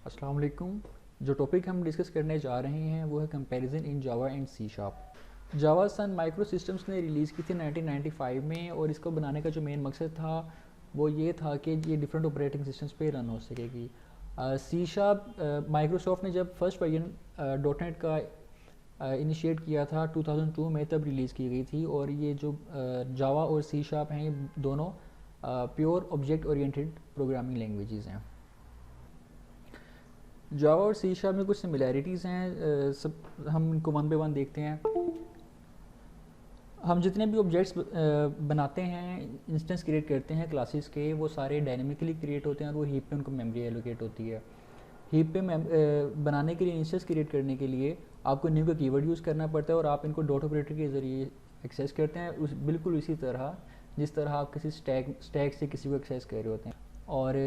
अस्सलाम वालेकुम। जो टॉपिक हम डिस्कस करने जा रहे हैं वो है comparison in Java and C sharp. Java Sun Micro Systems ने रिलीज़ की थी 1995 में, और इसको बनाने का जो मेन मकसद था वो ये था कि ये डिफरेंट ऑपरेटिंग सिस्टम्स पे रन हो सकेगी। सी शार्प माइक्रोसॉफ्ट ने जब फर्स्ट वर्जन डॉट नेट का इनिशिएट किया था 2002 में, तब रिलीज़ की गई थी। और ये जो जावा और सी शार्प हैं, ये दोनों pure object oriented programming languages हैं। जावा और सी शार्प में कुछ सिमिलैरिटीज़ हैं, सब हम इनको वन बाय वन देखते हैं। हम जितने भी ऑब्जेक्ट्स बनाते हैं, इंस्टेंस क्रिएट करते हैं क्लासेस के, वो सारे डायनेमिकली क्रिएट होते हैं और वो हीप पे उनको मेमोरी एलोकेट होती है। हीप पे बनाने के लिए, इंस्टेंस क्रिएट करने के लिए आपको न्यू का कीवर्ड यूज़ करना पड़ता है, और आप इनको डॉट ऑपरेटर के ज़रिए एक्सेस करते हैं, बिल्कुल इसी तरह जिस तरह आप किसी स्टैक से किसी को एक्सेस कर रहे होते हैं। और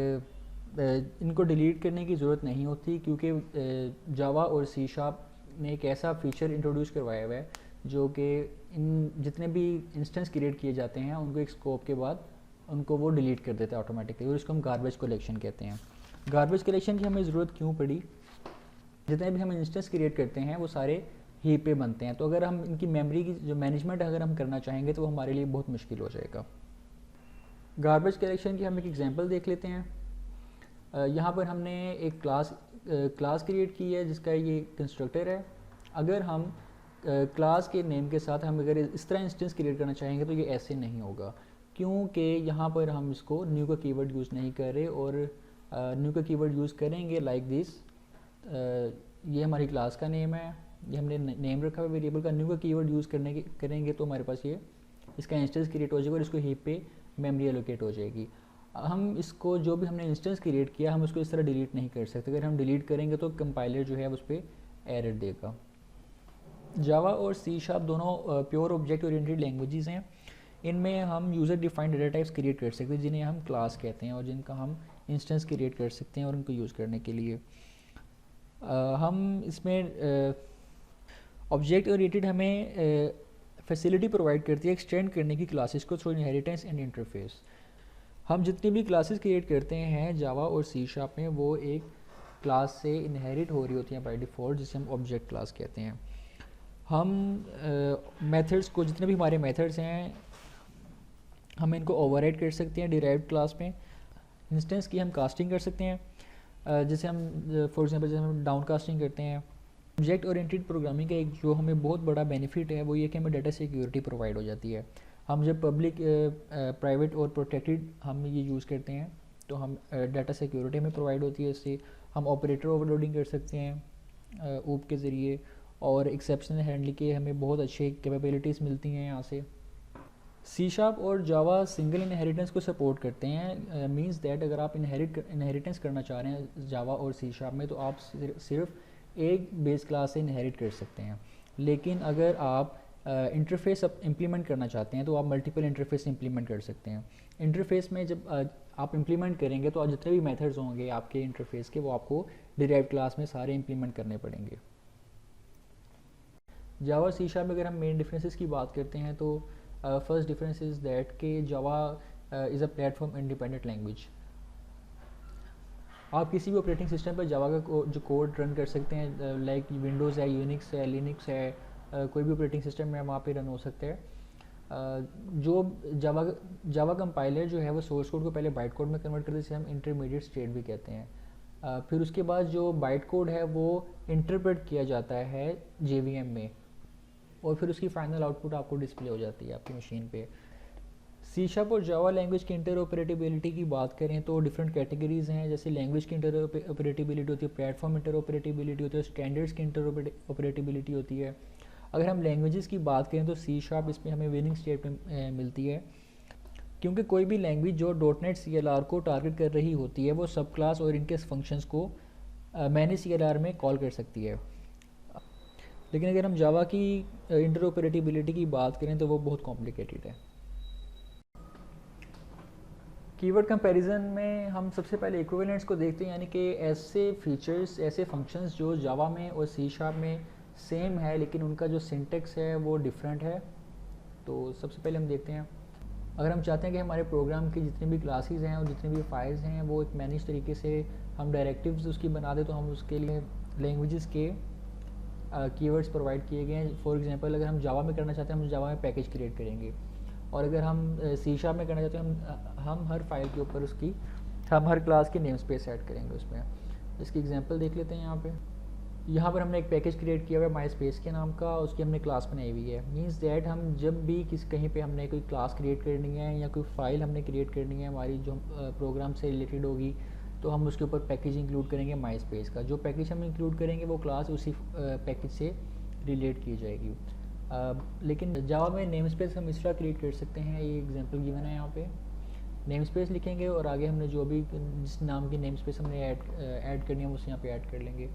इनको डिलीट करने की ज़रूरत नहीं होती, क्योंकि जावा और सी शार्प ने एक ऐसा फीचर इंट्रोड्यूस करवाया हुआ है जो कि इन जितने भी इंस्टेंस क्रिएट किए जाते हैं उनको एक स्कोप के बाद उनको वो डिलीट कर देता है ऑटोमेटिकली, और इसको हम गार्बेज कलेक्शन कहते हैं। गार्बेज कलेक्शन की हमें ज़रूरत क्यों पड़ी? जितने भी हम इंस्टेंस क्रिएट करते हैं वो सारे हीप पे बनते हैं, तो अगर हम इनकी मेमोरी की जो मैनेजमेंट अगर हम करना चाहेंगे तो वो हमारे लिए बहुत मुश्किल हो जाएगा। गार्बेज कलेक्शन की हम एक एग्जांपल देख लेते हैं। यहाँ पर हमने एक क्लास क्रिएट की है जिसका ये कंस्ट्रक्टर है। अगर हम क्लास के नेम के साथ हम अगर इस तरह इंस्टेंस क्रिएट करना चाहेंगे तो ये ऐसे नहीं होगा, क्योंकि यहाँ पर हम इसको न्यू का कीवर्ड यूज़ नहीं कर रहे, और न्यू का कीवर्ड यूज़ करेंगे लाइक दिस। ये हमारी क्लास का नेम है, ये हमने नेम रखा हुआ वेरिएबल का। न्यू का कीवर्ड यूज़ करेंगे तो हमारे पास ये इसका इंस्टेंस क्रिएट हो जाएगा और इसको हीप पे मेमोरी एलोकेट हो जाएगी। हम इसको जो भी हमने इंस्टेंस क्रिएट किया हम उसको इस तरह डिलीट नहीं कर सकते। अगर हम डिलीट करेंगे तो कंपाइलर जो है उस पर एरर देगा। जावा और सी शार्प दोनों प्योर ऑब्जेक्ट ओरिएंटेड लैंग्वेजेस हैं। इनमें हम user defined data types create कर सकते हैं जिन्हें हम क्लास कहते हैं, और जिनका हम इंस्टेंस क्रिएट कर सकते हैं और उनको यूज़ करने के लिए हम इसमें ऑब्जेक्ट ओरिएंटेड हमें फैसिलिटी प्रोवाइड करती है एक्सटेंड करने की क्लासेस को थ्रू इनहेरिटेंस एंड इंटरफेस। हम जितनी भी क्लासेस क्रिएट करते हैं जावा और सी शार्प में, वो एक क्लास से इनहेरिट हो रही होती हैं बाय डिफ़ॉल्ट, जिसे हम ऑब्जेक्ट क्लास कहते हैं। हम मेथड्स को, जितने भी हमारे मेथड्स हैं, हम इनको ओवरराइड कर सकते हैं डिराइव्ड क्लास में। इंस्टेंस की हम कास्टिंग कर सकते हैं, जैसे हम फॉर एग्जांपल जैसे हम डाउन कास्टिंग करते हैं। ऑब्जेक्ट ओरिएंटेड प्रोग्रामिंग का एक जो हमें बहुत बड़ा बेनिफिट है वो ये कि हमें डाटा सिक्योरिटी प्रोवाइड हो जाती है। हम जब पब्लिक, प्राइवेट और प्रोटेक्टेड हम ये यूज़ करते हैं तो हम डाटा सिक्योरिटी में प्रोवाइड होती है। इससे हम ऑपरेटर ओवरलोडिंग कर सकते हैं ऊप के ज़रिए, और एक्सेप्शनल हैंडलिंग के हमें बहुत अच्छे कैपेबिलिटीज़ मिलती हैं यहाँ से। सी शार्प और जावा सिंगल इनहेरिटेंस को सपोर्ट करते हैं। मींस दैट अगर आप इनहेरिटेंस करना चाह रहे हैं जावा और सी शार्प में, तो आप सिर्फ एक बेस क्लास से इनहेरिट कर सकते हैं। लेकिन अगर आप इंटरफेस इम्प्लीमेंट करना चाहते हैं तो आप मल्टीपल इंटरफेस इम्प्लीमेंट कर सकते हैं। इंटरफेस में जब आप इम्प्लीमेंट करेंगे तो जितने भी मेथड्स होंगे आपके इंटरफेस के, वो आपको डिराइव्ड क्लास में सारे इम्प्लीमेंट करने पड़ेंगे। जावा सी शार्प में अगर हम मेन डिफरेंसेस की बात करते हैं तो फर्स्ट डिफरेंस इज़ दैट कि जावा is a platform independent language. आप किसी भी ऑपरेटिंग सिस्टम पर जावा का जो कोड रन कर सकते हैं, लाइक विंडोज़ है, यूनिक्स है, लिनक्स है, कोई भी ऑपरेटिंग सिस्टम में वहाँ पे रन हो सकते हैं। जो जावा कंपाइलर जो है वो सोर्स कोड को पहले बाइट कोड में कन्वर्ट करते हैं, जिसे हम इंटरमीडिएट स्टेट भी कहते हैं। फिर उसके बाद जो बाइट कोड है वो इंटरप्रेट किया जाता है जेवीएम में, और फिर उसकी फाइनल आउटपुट आपको डिस्प्ले हो जाती है आपकी मशीन पे। सी शार्प और जावा लैंग्वेज की इंटरऑपरेटिबिलिटी की बात करें तो डिफरेंट कैटेगरीज हैं। जैसे लैंग्वेज की इंटरऑपरेटिबिलिटी होती है, प्लेटफॉर्म इंटरऑपरेटिबिलिटी होती है, स्टैंडर्ड्स की इंटरऑपरेटिबिलिटी होती है। अगर हम लैंग्वेजेस की बात करें तो सी शार्प इसमें हमें विनिंग स्टेट में मिलती है, क्योंकि कोई भी लैंग्वेज जो डॉटनेट CLR को टारगेट कर रही होती है वो सब क्लास और इनके फंक्शंस को मैनेज CLR में कॉल कर सकती है। लेकिन अगर हम जावा की इंटरऑपरेटिबिलिटी की बात करें तो वो बहुत कॉम्प्लिकेटेड है। कीवर्ड कंपैरिजन में हम सबसे पहले इक्विवेलेंट्स को देखते हैं, यानी कि ऐसे फीचर्स, ऐसे फंक्शंस जो जावा में और सी शार्प में सेम है लेकिन उनका जो सिंटेक्स है वो डिफरेंट है। तो सबसे पहले हम देखते हैं, अगर हम चाहते हैं कि हमारे प्रोग्राम की जितनी भी क्लासेस हैं और जितनी भी फाइल्स हैं वो एक मैनेज तरीके से हम डायरेक्टिव्स उसकी बना दे तो हम उसके लिए लैंग्वेजेस के कीवर्ड्स प्रोवाइड किए गए हैं। फॉर एग्जांपल अगर हम जावा में करना चाहते हैं हम जावा में पैकेज क्रिएट करेंगे, और अगर हम सी शार्प में करना चाहते हैं हम हर फाइल के ऊपर उसकी हम हर क्लास की नेम स्पेस ऐड करेंगे उसमें। इसकी एग्जांपल देख लेते हैं। यहाँ पर हमने एक पैकेज क्रिएट किया हुआ है माई स्पेस के नाम का, उसकी हमने क्लास बनाई हुई है। मींस दैट हम जब भी कहीं पे हमने कोई क्लास क्रिएट करनी है या कोई फाइल हमने क्रिएट करनी है हमारी जो प्रोग्राम से रिलेटेड होगी, तो हम उसके ऊपर पैकेज इंक्लूड करेंगे माई स्पेस का। जो पैकेज हम इंक्लूड करेंगे वो क्लास उसी पैकेज से रिलेट की जाएगी। लेकिन जावा में नेम स्पेस हम इस तरह क्रिएट कर सकते हैं, ये एग्जांपल गिवन है। यहाँ पे नेम स्पेस लिखेंगे और आगे हमने जो भी जिस नाम की नेम स्पेस हमने ऐड करनी है उसे यहाँ पे ऐड कर लेंगे।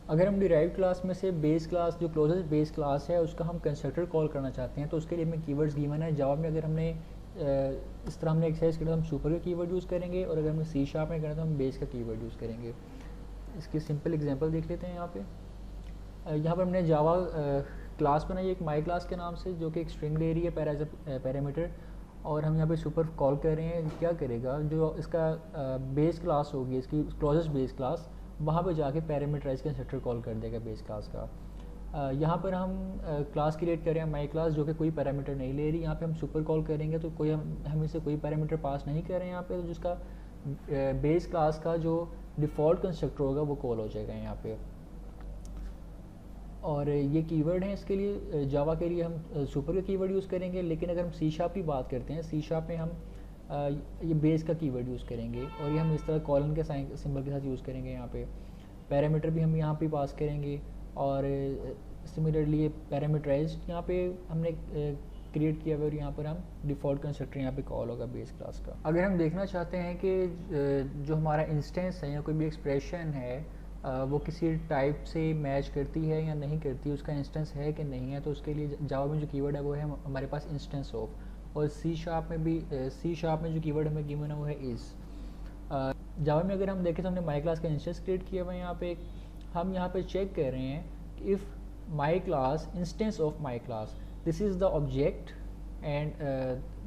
अगर हम डिराइव क्लास में से बेस क्लास जो क्लोजेस्ट बेस क्लास है उसका हम कंस्ट्रक्टर कॉल करना चाहते हैं, तो उसके लिए हमें कीवर्ड्स गिवन है। जावा में अगर हमने इस तरह हमने एक्सरसाइज किया तो हम सुपर का कीवर्ड यूज़ करेंगे, और अगर हमें सी शार्प में करना तो हम बेस का कीवर्ड यूज़ करेंगे। इसकी सिंपल एग्जांपल देख लेते हैं। यहाँ पर हमने जावा क्लास बनाई एक माई क्लास के नाम से, जो कि एक स्ट्रिंग ले रही है एज ए पैरामीटर, और हम यहाँ पे सुपर कॉल कर रहे हैं। क्या करेगा, जो इसका बेस क्लास होगी इसकी क्लोजेस्ट बेस क्लास, वहाँ पे जाके पैरामीटराइज कंस्ट्रक्टर कॉल कर देगा बेस क्लास का। यहाँ पर हम क्लास क्रिएट कर रहे हैं माई क्लास, जो कि कोई पैरामीटर नहीं ले रही। यहाँ पे हम सुपर कॉल करेंगे तो कोई हम इसे कोई पैरामीटर पास नहीं कर रहे हैं यहाँ पे, तो जिसका बेस क्लास का जो डिफ़ॉल्ट कंस्ट्रक्टर होगा वो कॉल हो जाएगा यहाँ पे। और ये कीवर्ड हैं इसके लिए, जावा के लिए हम सुपर का कीवर्ड यूज़ करेंगे। लेकिन अगर हम सी शार्प की बात करते हैं, सी शार्प में हम ये बेस का कीवर्ड यूज़ करेंगे, और ये हम इस तरह कॉलन के सिंबल के साथ यूज़ करेंगे। यहाँ पे पैरामीटर भी हम यहाँ पे पास करेंगे, और सिमिलरली ये पैरामीटराइज्ड यहाँ पे हमने क्रिएट किया हुआ, और यहाँ पर हम डिफ़ॉल्ट कंस्ट्रक्टर यहाँ पे कॉल होगा बेस क्लास का। अगर हम देखना चाहते हैं कि जो हमारा इंस्टेंस है या कोई भी एक्सप्रेशन है वो किसी टाइप से मैच करती है या नहीं करती, उसका इंस्टेंस है कि नहीं है, तो उसके लिए जावा में जो कीवर्ड है वो है हमारे पास इंस्टेंस ऑफ, और सी शार्प में भी सी शार्प में जो कीवर्ड हमें गिवन है वो है इज़। जावा में अगर हम देखें तो हमने माई क्लास का इंस्टेंस क्रिएट किया हुआ है। यहाँ पे हम यहाँ पे चेक कर रहे हैं कि if my class instance of my class, this is the object and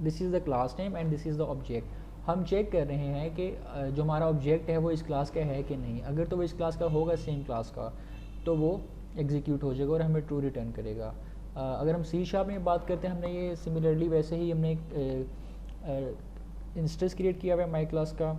this is the class name and this is the object. हम चेक कर रहे हैं कि जो हमारा ऑब्जेक्ट है वो इस क्लास का है कि नहीं। अगर तो वो इस क्लास का होगा सेम क्लास का, तो वो एग्जीक्यूट हो जाएगा और हमें ट्रू रिटर्न करेगा। अगर हम सी शार्प में बात करते हैं, हमने ये सिमिलरली वैसे ही हमने इंस्टेंस क्रिएट किया हुआ है माई क्लास का,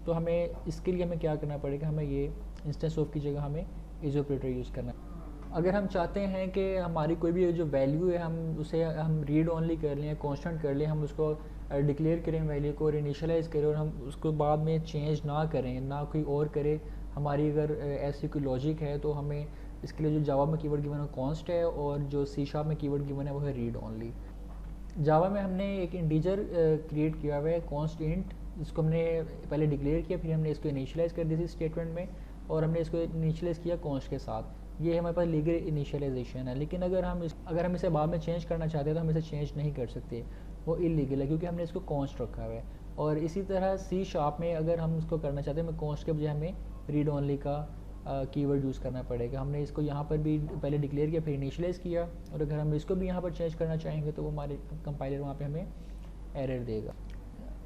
तो हमें इसके लिए हमें क्या करना पड़ेगा, हमें ये इंस्टेंस ऑफ की जगह हमें इज ऑपरेटर यूज़ करना है। अगर हम चाहते हैं कि हमारी कोई भी जो वैल्यू है हम उसे हम रीड ओनली कर लें, कांस्टेंट कर लें, हम उसको डिक्लेयर करें वैल्यू को और इनिशियलाइज़ करें, और हम उसको बाद में चेंज ना करें, ना कोई और करे, हमारी अगर ऐसी कोई लॉजिक है, तो हमें इसके लिए जो जावा में कीवर्ड गिवन है कॉन्स्ट है, और जो सी शार्प में कीवर्ड गिवन है वो है रीड ओनली। जावा में हमने एक इंटीजर क्रिएट किया हुआ है कॉन्स्ट इंट, इसको हमने पहले डिक्लेयर किया, फिर हमने इसको इनिशियलाइज़ कर दी थी स्टेटमेंट में, और हमने इसको इनिशियलाइज़ किया कॉन्स्ट के साथ। ये हमारे पास लीगल इनिशियलाइजेशन है। लेकिन अगर हम इसे बाद में चेंज करना चाहते हैं तो हम इसे चेंज नहीं कर सकते, वो इलीगल है, क्योंकि हमने इसको कॉन्स्ट रखा हुआ है। और इसी तरह सी शार्प में अगर हम इसको करना चाहते हैं, हमें कॉन्स्ट के बजाय हमें रीड ओनली का कीवर्ड यूज़ करना पड़ेगा। हमने इसको यहाँ पर भी पहले डिक्लेयर किया, फिर इनिशियलाइज़ किया, और अगर हम इसको भी यहाँ पर चेंज करना चाहेंगे तो वो हमारे कंपाइलर वहाँ पे हमें एरर देगा।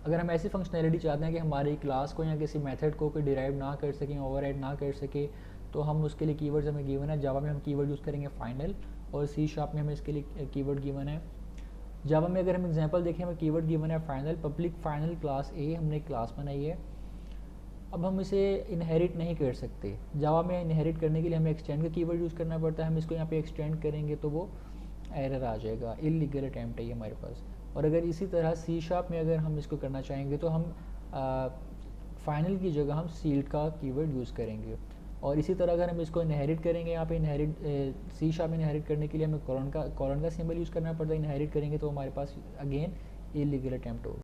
अगर हम ऐसी फंक्शनैलिटी चाहते हैं कि हमारी क्लास को या किसी मेथड को कोई डिराइव ना कर सकें, ओवरराइड ना कर सके, तो हम उसके लिए कीवर्ड्स हमें गिवन है। जावा में हम कीवर्ड यूज़ करेंगे फाइनल, और सी शार्प में हमें इसके लिए कीवर्ड गिवन है। जावा में अगर हम एग्जांपल देखें, हमें कीवर्ड गिवन है फाइनल, पब्लिक फाइनल क्लास ए, हमने क्लास बनाई है। अब हम इसे इनहेरिट नहीं कर सकते। जावा में इनहेरिट करने के लिए हमें एक्सटेंड का कीवर्ड यूज़ करना पड़ता है। हम इसको यहाँ पे एक्सटेंड करेंगे तो वो एरर आ जाएगा, इलीगल अटैम्प्ट है ये हमारे पास। और अगर इसी तरह सी शार्प में अगर हम इसको करना चाहेंगे तो हम फाइनल की जगह हम सील्ड का कीवर्ड यूज़ करेंगे। और इसी तरह अगर हम इसको इनहेरिट करेंगे, यहाँ पे इनहेरिट सी शार्प में इनहेरिट करने के लिए हमें कॉलन का सिंबल यूज़ करना पड़ता है। इनहेरिट करेंगे तो हमारे पास अगेन इलीगल अटैम्प्ट होगा।